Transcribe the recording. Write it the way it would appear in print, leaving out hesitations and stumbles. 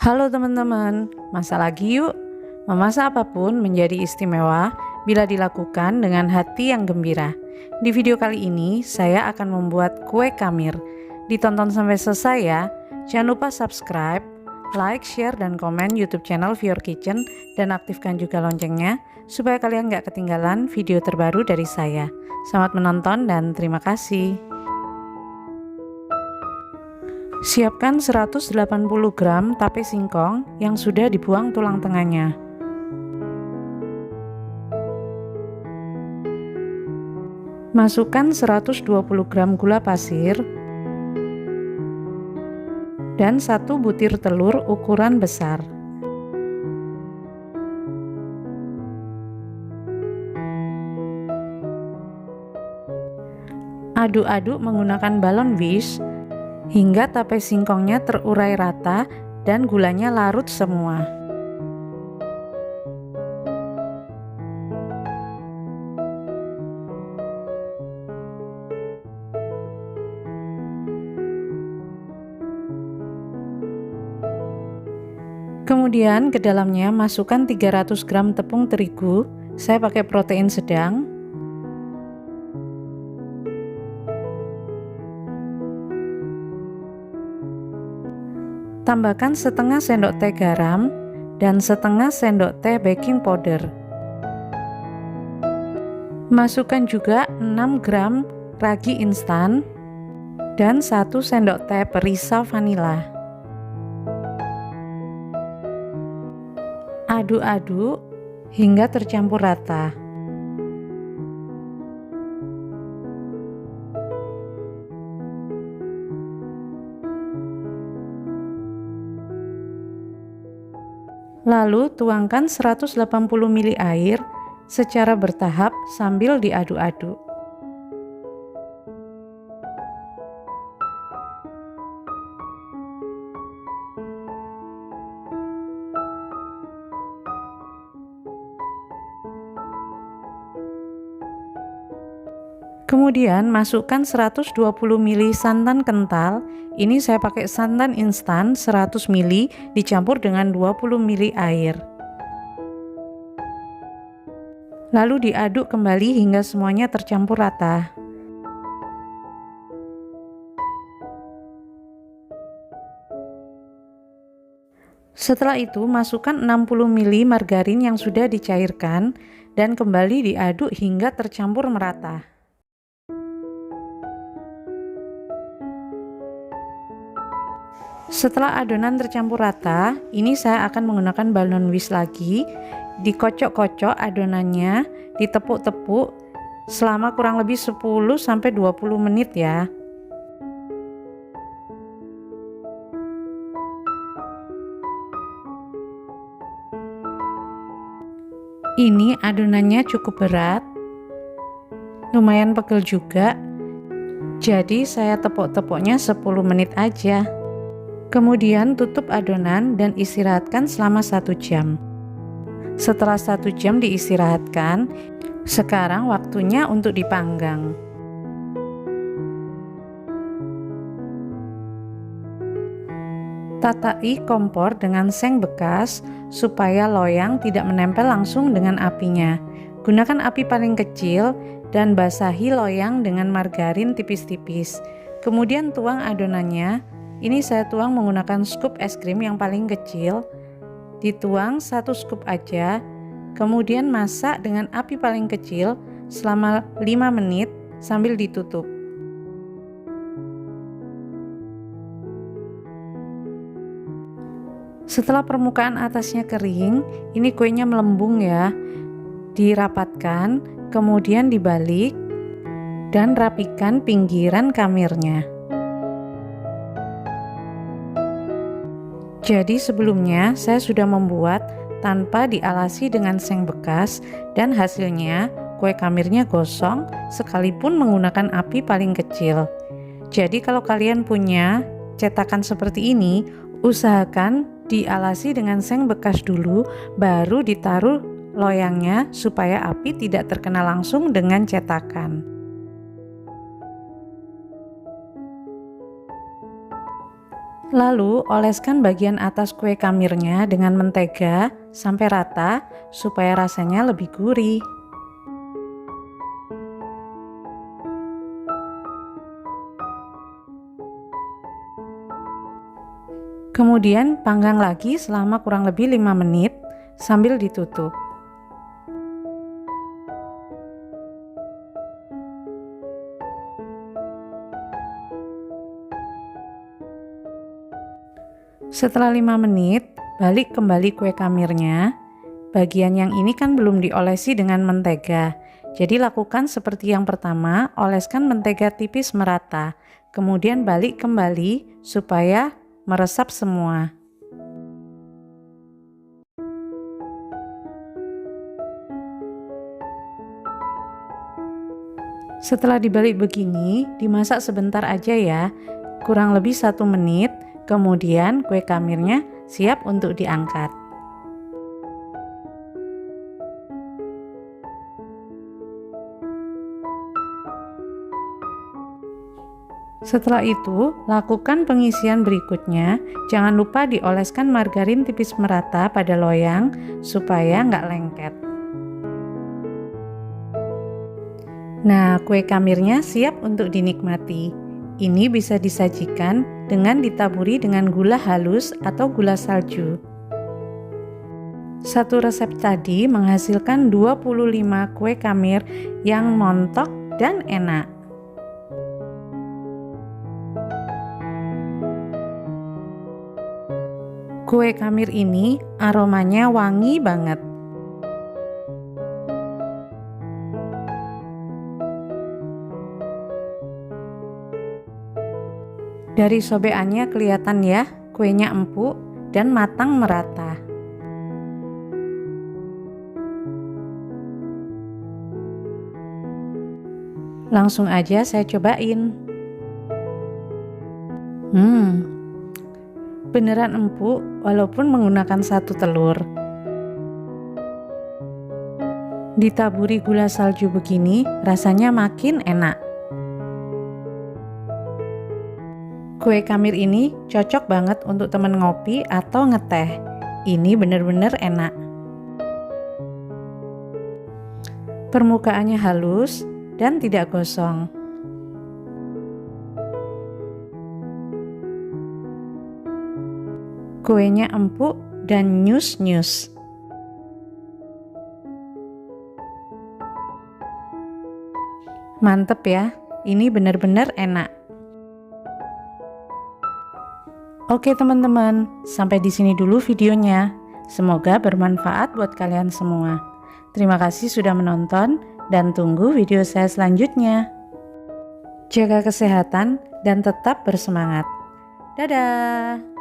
Halo teman-teman, masak lagi yuk. Memasak apapun menjadi istimewa bila dilakukan dengan hati yang gembira. Di video kali ini, saya akan membuat kue kamir. Ditonton sampai selesai ya. Jangan lupa subscribe, like, share, dan komen YouTube channel Vior Kitchen dan aktifkan juga loncengnya supaya kalian gak ketinggalan video terbaru dari saya. Selamat menonton dan terima kasih. Siapkan 180 gram tape singkong yang sudah dibuang tulang tengahnya. Masukkan 120 gram gula pasir dan 1 butir telur ukuran besar. Aduk-aduk menggunakan balon whisk hingga tape singkongnya terurai rata dan gulanya larut semua. Kemudian ke dalamnya masukkan 300 gram tepung terigu, saya pakai protein sedang. Tambahkan setengah sendok teh garam dan setengah sendok teh baking powder. Masukkan juga 6 gram ragi instan dan 1 sendok teh perisa vanila. Aduk-aduk hingga tercampur rata. Lalu tuangkan 180 ml air secara bertahap sambil diaduk-aduk. Kemudian masukkan 120 ml santan kental. Ini saya pakai santan instan 100 ml dicampur dengan 20 ml air. Lalu diaduk kembali hingga semuanya tercampur rata. Setelah itu masukkan 60 ml margarin yang sudah dicairkan dan kembali diaduk hingga tercampur merata. Setelah adonan tercampur rata, ini saya akan menggunakan balon whisk lagi. Dikocok-kocok adonannya, ditepuk-tepuk selama kurang lebih 10-20 menit ya. Ini adonannya cukup berat, lumayan pegel juga. Jadi saya tepuk-tepuknya 10 menit aja. Kemudian tutup adonan dan istirahatkan selama 1 jam. Setelah 1 jam diistirahatkan, sekarang waktunya untuk dipanggang. Tatai kompor dengan seng bekas supaya loyang tidak menempel langsung dengan apinya. Gunakan api paling kecil dan basahi loyang dengan margarin tipis-tipis. Kemudian tuang adonannya. Ini saya tuang menggunakan scoop es krim yang paling kecil. Dituang 1 scoop aja. Kemudian masak dengan api paling kecil selama 5 menit sambil ditutup. Setelah permukaan atasnya kering, ini kuenya melembung ya. Dirapatkan, kemudian dibalik dan rapikan pinggiran kamirnya. Jadi sebelumnya saya sudah membuat tanpa dialasi dengan seng bekas dan hasilnya kue kamirnya gosong sekalipun menggunakan api paling kecil. Jadi kalau kalian punya cetakan seperti ini, usahakan dialasi dengan seng bekas dulu baru ditaruh loyangnya supaya api tidak terkena langsung dengan cetakan. Lalu oleskan bagian atas kue kamirnya dengan mentega sampai rata supaya rasanya lebih gurih. Kemudian panggang lagi selama kurang lebih 5 menit sambil ditutup. Setelah 5 menit, balik kembali kue kamirnya. Bagian yang ini kan belum diolesi dengan mentega. Jadi lakukan seperti yang pertama, oleskan mentega tipis merata. Kemudian balik kembali supaya meresap semua. Setelah dibalik begini, dimasak sebentar aja ya, kurang lebih 1 menit. Kemudian kue kamirnya siap untuk diangkat. Setelah itu, lakukan pengisian berikutnya. Jangan lupa dioleskan margarin tipis merata pada loyang supaya nggak lengket. Nah, kue kamirnya siap untuk dinikmati. Ini bisa disajikan dengan ditaburi dengan gula halus atau gula salju. Satu resep tadi menghasilkan 25 kue kamir yang montok dan enak. Kue kamir ini aromanya wangi banget. Dari sobekannya kelihatan ya, kuenya empuk dan matang merata. Langsung aja saya cobain. Beneran empuk walaupun menggunakan 1 telur. Ditaburi gula salju begini, rasanya makin enak. Kue kamir ini cocok banget untuk temen ngopi atau ngeteh. Ini bener-bener enak. Permukaannya halus dan tidak gosong. Kuenya empuk dan nyus-nyus. Mantep ya, ini bener-bener enak. Oke teman-teman, sampai di sini dulu videonya. Semoga bermanfaat buat kalian semua. Terima kasih sudah menonton dan tunggu video saya selanjutnya. Jaga kesehatan dan tetap bersemangat. Dadah!